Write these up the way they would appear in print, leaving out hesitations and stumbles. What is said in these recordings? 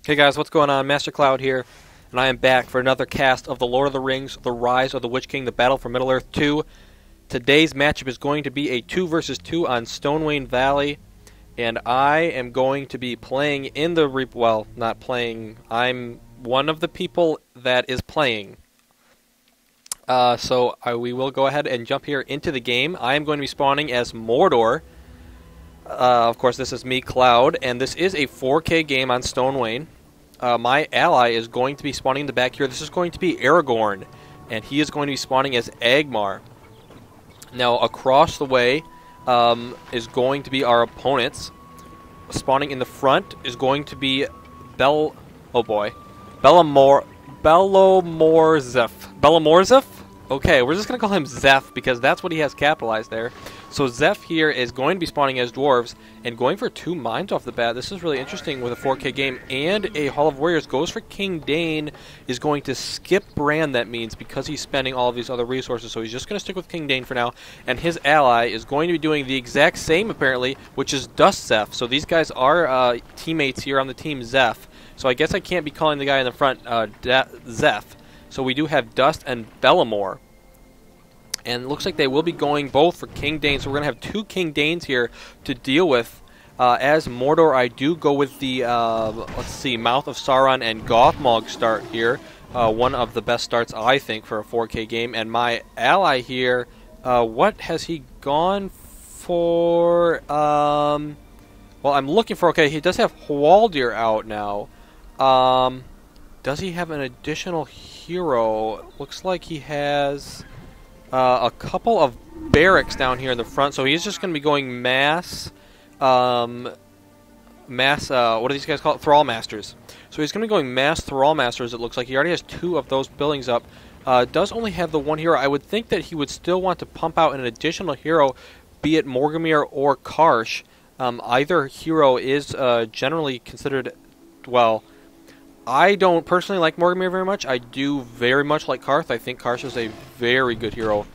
Hey guys, what's going on? Master Cloud here, and I am back for another cast of The Lord of the Rings, The Rise of the Witch King, The Battle for Middle-earth 2. Today's matchup is going to be a 2 versus 2 on Stonewain Valley, and I am going to be playing in the... well, not playing. I'm one of the people that is playing. We will go ahead and jump here into the game. I am going to be spawning as Mordor. Of course, this is me, Cloud, and this is a 4K game on Stonewain. My ally is going to be spawning in the back here. This is going to be Aragorn, and he is going to be spawning as Agmar. Now, across the way is going to be our opponents. Spawning in the front is going to be BelmorZef. BelmorZef? Okay, we're just going to call him Zef because that's what he has capitalized there. So Zef here is going to be spawning as dwarves and going for 2 mines off the bat. This is really interesting with a 4K game. And a Hall of Warriors goes for King Dane, is going to skip Bran, that means, because he's spending all of these other resources. So he's just going to stick with King Dane for now. And his ally is going to be doing the exact same, apparently, which is DustZef. So these guys are teammates here on the team Zef. So I guess I can't be calling the guy in the front Zef. So we do have Dust and Belmor. And it looks like they will be going both for King Dane. So we're going to have 2 King Danes here to deal with. As Mordor, I do go with the, let's see, Mouth of Sauron and Gothmog start here. One of the best starts, I think, for a 4K game. And my ally here, what has he gone for? Well, I'm looking for, okay, he does have Hwaldir out now. Does he have an additional hero? Looks like he has... a couple of barracks down here in the front, so he's just going to be going mass, what do these guys call it? Thrall Masters. So he's going to be going mass Thrall Masters, it looks like. He already has 2 of those buildings up. Does only have the 1 hero. I would think that he would still want to pump out an additional hero, be it Morgomir or Karsh. Either hero is generally considered, well... I don't personally like Morgomir very much. I do very much like Karth. I think Karth is a very good hero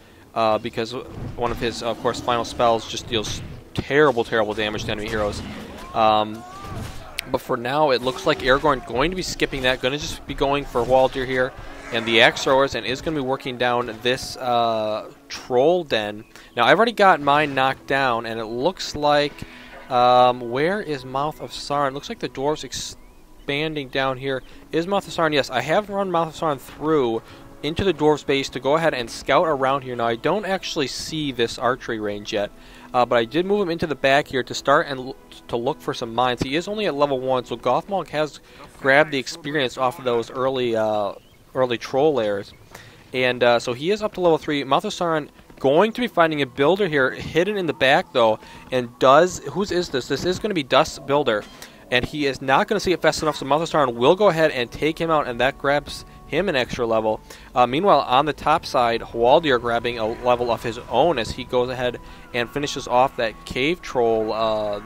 because one of his, of course, final spells just deals terrible, terrible damage to enemy heroes. But for now, it looks like Aragorn going to be skipping that, going to just be going for Hwaldir here and the axe throwers, and is going to be working down this troll den. Now, I've already got mine knocked down, and it looks like, where is Mouth of Sauron? It looks like the dwarves expanding down here. Is Mouth of Sauron? Yes, I have run Mouth of Sauron through into the dwarves base to go ahead and scout around here. Now, I don't actually see this archery range yet, but I did move him into the back here to start and to look for some mines. He is only at level 1, so Gothmog has grabbed the experience off of those early troll layers. And so he is up to level 3. Mouth of Sauron going to be finding a builder here, hidden in the back, though, and whose is this? This is going to be Dust's builder. And he is not going to see it fast enough, so Mouth of Sauron will go ahead and take him out, and that grabs him an extra level. Meanwhile, on the top side, Hwaldir grabbing a level of his own as he goes ahead and finishes off that cave troll,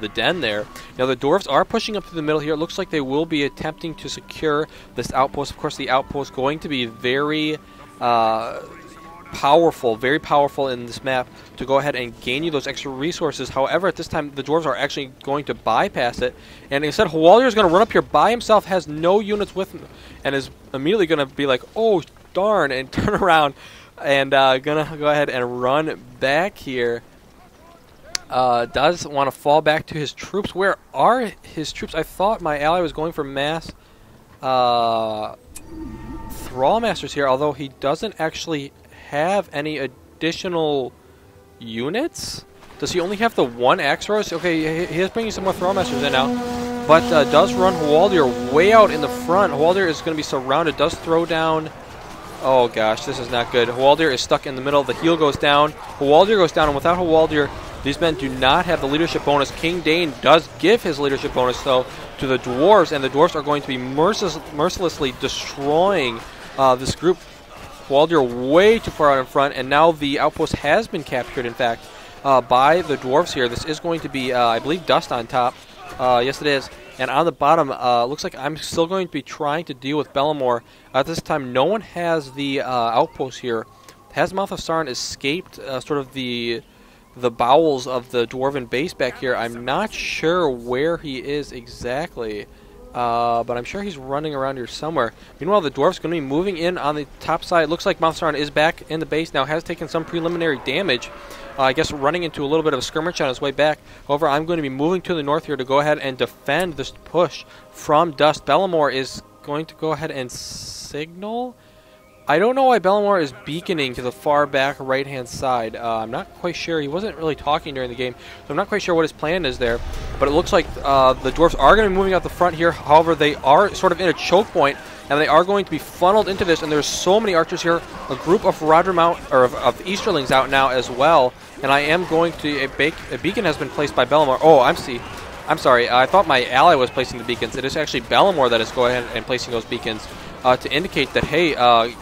the den there. Now, the dwarves are pushing up to the middle here. It looks like they will be attempting to secure this outpost. Of course, the outpost going to be very... very powerful in this map to go ahead and gain you those extra resources. However, at this time, the dwarves are actually going to bypass it. And instead, Hwaldir is going to run up here by himself, has no units with him, and is immediately going to be like, oh, darn, and turn around and going to go ahead and run back here. Does want to fall back to his troops. Where are his troops? I thought my ally was going for mass Thrall Masters here, although he doesn't actually have any additional units? Does he only have the 1 axe thrower? Okay, he is bringing some more Thrall Masters in now, but does run Hwaldir way out in the front. Hwaldir is going to be surrounded, does throw down... Oh gosh, this is not good. Hwaldir is stuck in the middle, the heal goes down, Hwaldir goes down, and without Hwaldir, these men do not have the leadership bonus. King Dane does give his leadership bonus, though, to the dwarves, and the dwarves are going to be mercilessly destroying this group. Hwaldir way too far out in front, and now the outpost has been captured, in fact, by the dwarves here. This is going to be, I believe, Dust on top. Yes, it is. And on the bottom, looks like I'm still going to be trying to deal with Belmor. At this time, no one has the outpost here. Has Mouth of Sauron escaped sort of the bowels of the dwarven base back here? I'm not sure where he is exactly. but I'm sure he's running around here somewhere. Meanwhile, the dwarf's going to be moving in on the top side. Looks like Mouth Sauron is back in the base now, has taken some preliminary damage. I guess running into a little bit of a skirmish on his way back. However, I'm going to be moving to the north here to go ahead and defend this push from Dust. Belmor is going to go ahead and signal. I don't know why Belmor is beaconing to the far back right-hand side. I'm not quite sure. He wasn't really talking during the game, so I'm not quite sure what his plan is there. But it looks like the dwarves are going to be moving out the front here. However, they are sort of in a choke point, and they are going to be funneled into this. And there's so many archers here. A group of of Easterlings out now as well. And I am going to a beacon has been placed by Belmor. Oh, I'm sorry. I thought my ally was placing the beacons. It is actually Belmor that is going ahead and placing those beacons. To indicate that, hey,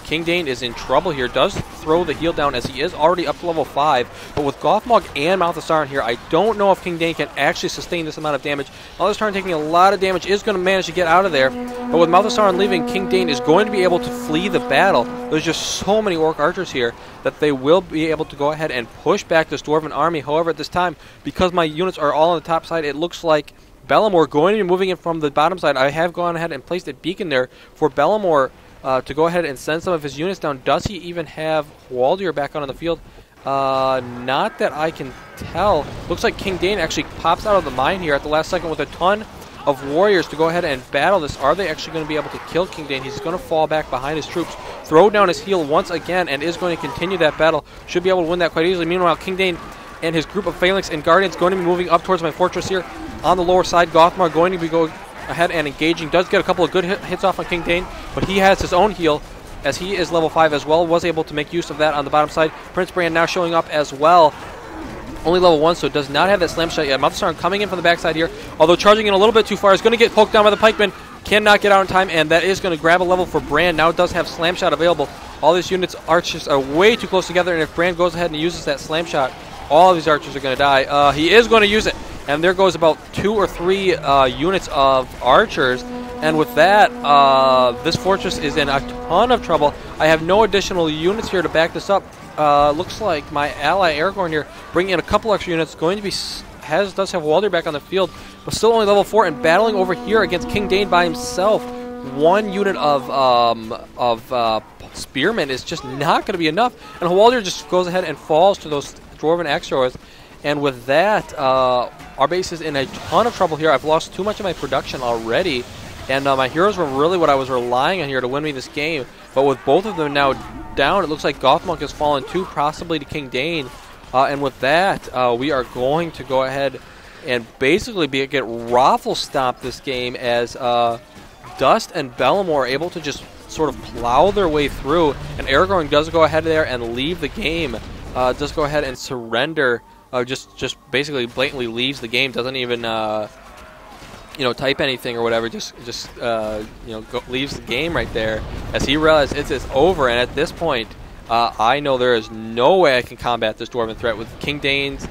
King Dane is in trouble here. Does throw the heal down as he is already up to level 5. But with Gothmog and Mouth of Sauron here, I don't know if King Dane can actually sustain this amount of damage. Mouth of Sauron taking a lot of damage is going to manage to get out of there. But with Mouth of Sauron leaving, King Dane is going to be able to flee the battle. There's just so many Orc archers here that they will be able to go ahead and push back this Dwarven army. However, at this time, because my units are all on the top side, it looks like Belmor going to be moving in from the bottom side. I have gone ahead and placed a beacon there for Belmor to go ahead and send some of his units down. Does he even have Waldir back on the field? Not that I can tell. Looks like King Dane actually pops out of the mine here at the last second with a ton of warriors to go ahead and battle this. Are they actually going to be able to kill King Dane? He's going to fall back behind his troops, throw down his heal once again, and is going to continue that battle. Should be able to win that quite easily. Meanwhile, King Dane and his group of Phalanx and Guardians going to be moving up towards my fortress here. On the lower side, Gothmar going to be going ahead and engaging. Does get a couple of good hits off on King Dane, but he has his own heal as he is level 5 as well. Was able to make use of that on the bottom side. Prince Bran now showing up as well. Only level 1, so does not have that slam shot yet. Mouth of Sauron coming in from the backside here, although charging in a little bit too far. Is going to get poked down by the pikemen. Cannot get out in time, and that is going to grab a level for Bran. Now it does have slam shot available. All these units, archers, are way too close together, and if Bran goes ahead and uses that slam shot, all of these archers are going to die. He is going to use it. And there goes about 2 or 3 units of archers. And with that, this fortress is in a ton of trouble. I have no additional units here to back this up. Looks like my ally Aragorn here bringing in a couple extra units. Going to be does have Waldir back on the field, but still only level 4 and battling over here against King Dane by himself. 1 unit of spearmen is just not going to be enough. And Waldir just goes ahead and falls to those Dwarven Exors. And with that, our base is in a ton of trouble here. I've lost too much of my production already. And my heroes were really what I was relying on here to win me this game. But with both of them now down, it looks like Gothmog has fallen too, possibly to King Dane. And with that, we are going to go ahead and basically get raffle stomp this game as Dust and Belmor are able to just sort of plow their way through. And Aragorn does go ahead there and leave the game. Does go ahead and surrender. Just basically blatantly leaves the game. Doesn't even type anything or whatever. Just leaves the game right there as he realizes it's over. And at this point, I know there is no way I can combat this Dwarven threat with King Danes,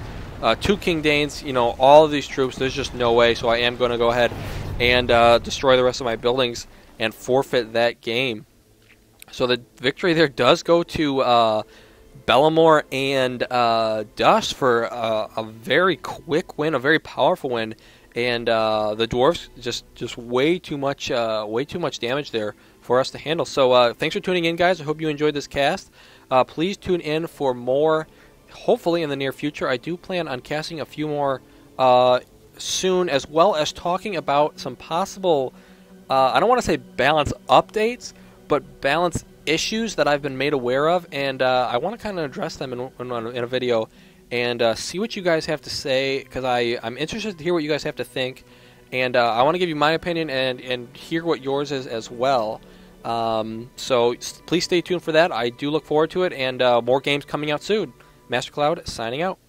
2 King Danes. All of these troops. There's just no way. So I am going to go ahead and destroy the rest of my buildings and forfeit that game. So the victory there does go to Belmor and Dust for a very quick win, a very powerful win, and the dwarves just way too much damage there for us to handle. So thanks for tuning in, guys. I hope you enjoyed this cast. Please tune in for more. Hopefully in the near future, I do plan on casting a few more soon, as well as talking about some possible. I don't want to say balance updates, but balance issues that I've been made aware of, and I want to kind of address them in a video and see what you guys have to say, because I'm interested to hear what you guys have to think, and I want to give you my opinion and hear what yours is as well. So please stay tuned for that. I do look forward to it, and more games coming out soon. Master Cloud signing out.